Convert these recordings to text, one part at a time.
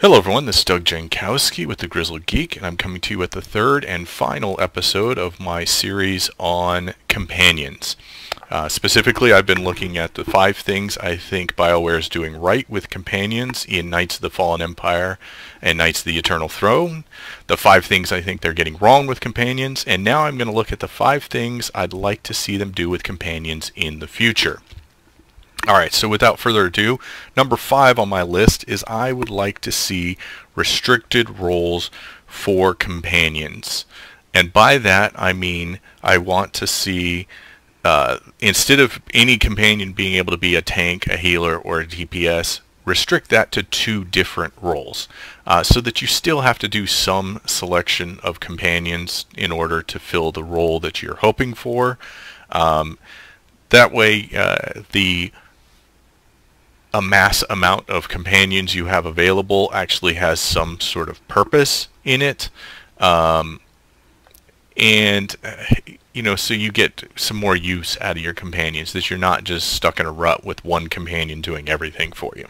Hello everyone, this is Doug Jankowski with the Grizzled Geek, and I'm coming to you with the third and final episode of my series on companions. Specifically, I've been looking at the 5 things I think Bioware is doing right with companions in Knights of the Fallen Empire and Knights of the Eternal Throne, the 5 things I think they're getting wrong with companions, and now I'm going to look at the 5 things I'd like to see them do with companions in the future. Alright, so without further ado, number 5 on my list is I would like to see restricted roles for companions. And by that I mean I want to see, instead of any companion being able to be a tank, a healer, or a DPS, restrict that to 2 different roles, so that you still have to do some selection of companions in order to fill the role that you're hoping for. That way the mass amount of companions you have available actually has some sort of purpose in it, and so you get some more use out of your companions, that you're not just stuck in a rut with one companion doing everything for you.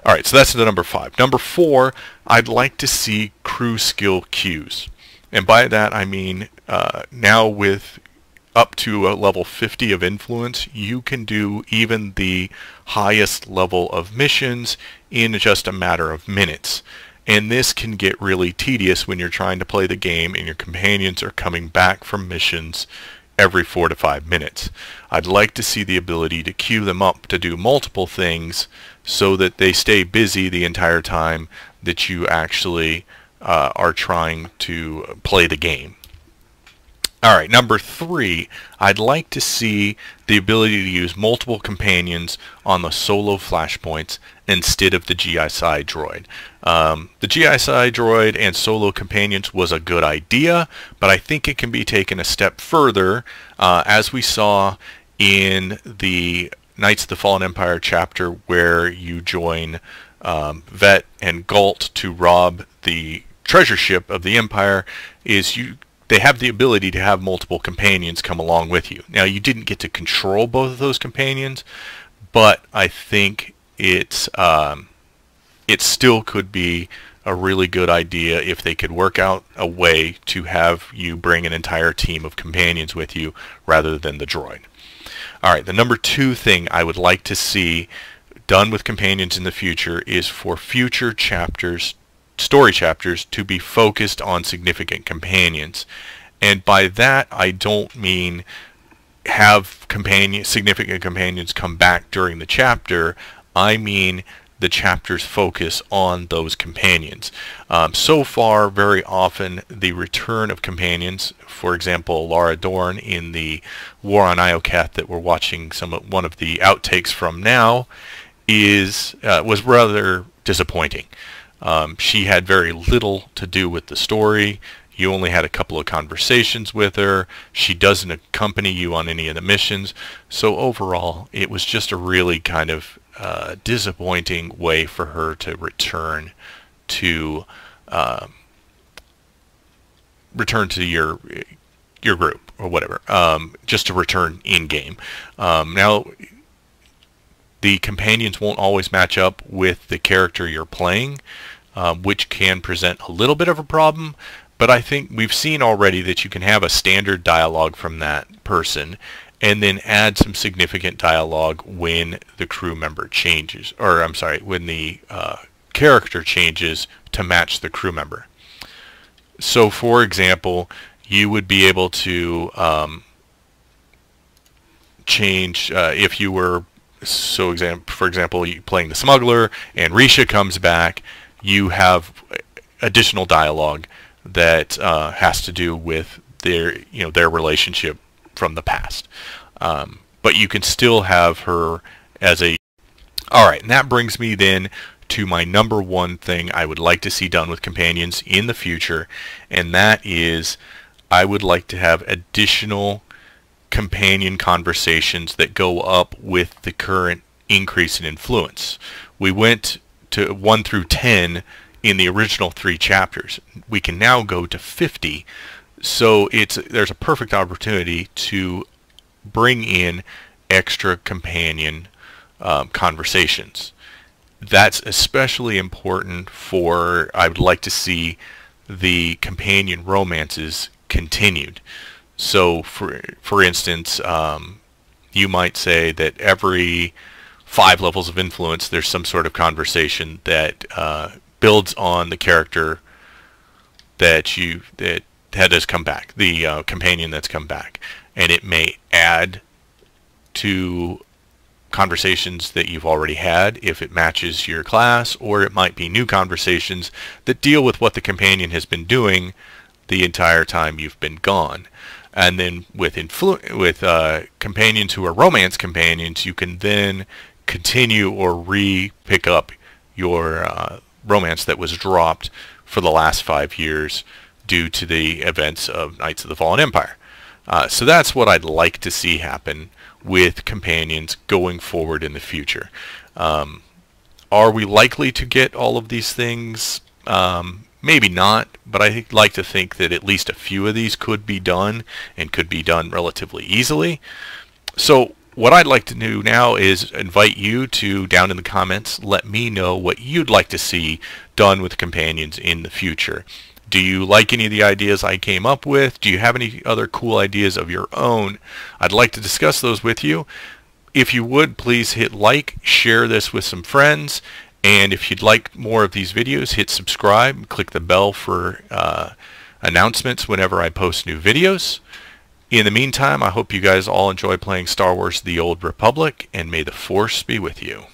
Alright, so that's the number 5. Number 4, I'd like to see crew skill queues, and by that I mean now with up to a level 50 of influence, you can do even the highest level of missions in just a matter of minutes. And this can get really tedious when you're trying to play the game and your companions are coming back from missions every 4 to 5 minutes. I'd like to see the ability to queue them up to do multiple things so that they stay busy the entire time that you actually are trying to play the game. Alright, number 3, I'd like to see the ability to use multiple companions on the solo flashpoints instead of the GSI droid. The GSI droid and solo companions was a good idea, but I think it can be taken a step further, as we saw in the Knights of the Fallen Empire chapter where you join Vet and Galt to rob the treasure ship of the Empire. They have the ability to have multiple companions come along with you. Now, you didn't get to control both of those companions, but I think it still could be a really good idea if they could work out a way to have you bring an entire team of companions with you rather than the droid. Alright, the number 2 thing I would like to see done with companions in the future is for future chapters, story chapters, to be focused on significant companions. And by that I don't mean have significant companions come back during the chapter. I mean the chapters focus on those companions. So far, very often the return of companions, for example Lara Dorn in the War on Iokath that we're watching one of the outtakes from now, was rather disappointing. She had very little to do with the story. You only had a couple of conversations with her. She doesn't accompany you on any of the missions. So overall, it was just a really kind of disappointing way for her to return to your group or whatever. Just to return in game. Now, the companions won't always match up with the character you're playing, which can present a little bit of a problem, but I think we've seen already that you can have a standard dialogue from that person and then add some significant dialogue when the crew member changes, or I'm sorry, when the character changes to match the crew member. So for example, you would be able to change if you were, for example, you playing the smuggler and Risha comes back, you have additional dialogue that has to do with their relationship from the past. But you can still have her as a... Alright, and that brings me then to my number 1 thing I would like to see done with companions in the future, and that is I would like to have additional companion conversations that go up with the current increase in influence. We went to 1 through 10 in the original 3 chapters. We can now go to 50, so there's a perfect opportunity to bring in extra companion conversations. that's especially important for, I would like to see the companion romances continued. So for instance, you might say that every 5 levels of influence there's some sort of conversation that builds on the character that has come back, the companion that's come back, and it may add to conversations that you've already had if it matches your class, or it might be new conversations that deal with what the companion has been doing the entire time you've been gone. And then with companions who are romance companions, you can then continue or pick up your romance that was dropped for the last 5 years due to the events of Knights of the Fallen Empire. So that's what I'd like to see happen with companions going forward in the future. Are we likely to get all of these things? Maybe not, but I like to think that at least a few of these could be done, and could be done relatively easily. So what I'd like to do now is invite you to, down in the comments, let me know what you'd like to see done with companions in the future. Do you like any of the ideas I came up with? Do you have any other cool ideas of your own? I'd like to discuss those with you. If you would, please hit like, share this with some friends, and if you'd like more of these videos, hit subscribe, click the bell for announcements whenever I post new videos. In the meantime, I hope you guys all enjoy playing Star Wars: The Old Republic, and may the Force be with you.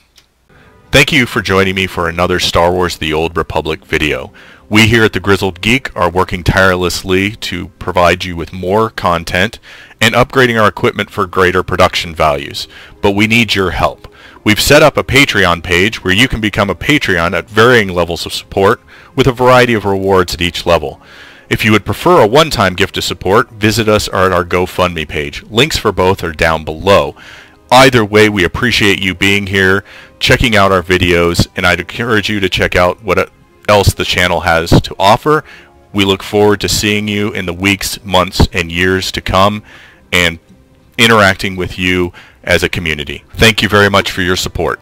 Thank you for joining me for another Star Wars: The Old Republic video. We here at The Grizzled Geek are working tirelessly to provide you with more content and upgrading our equipment for greater production values, but we need your help. We've set up a Patreon page where you can become a Patreon at varying levels of support with a variety of rewards at each level. If you would prefer a one-time gift of support, visit us at our GoFundMe page. Links for both are down below. Either way, we appreciate you being here, checking out our videos, and I'd encourage you to check out what else the channel has to offer. We look forward to seeing you in the weeks, months, and years to come, and interacting with you as a community. Thank you very much for your support.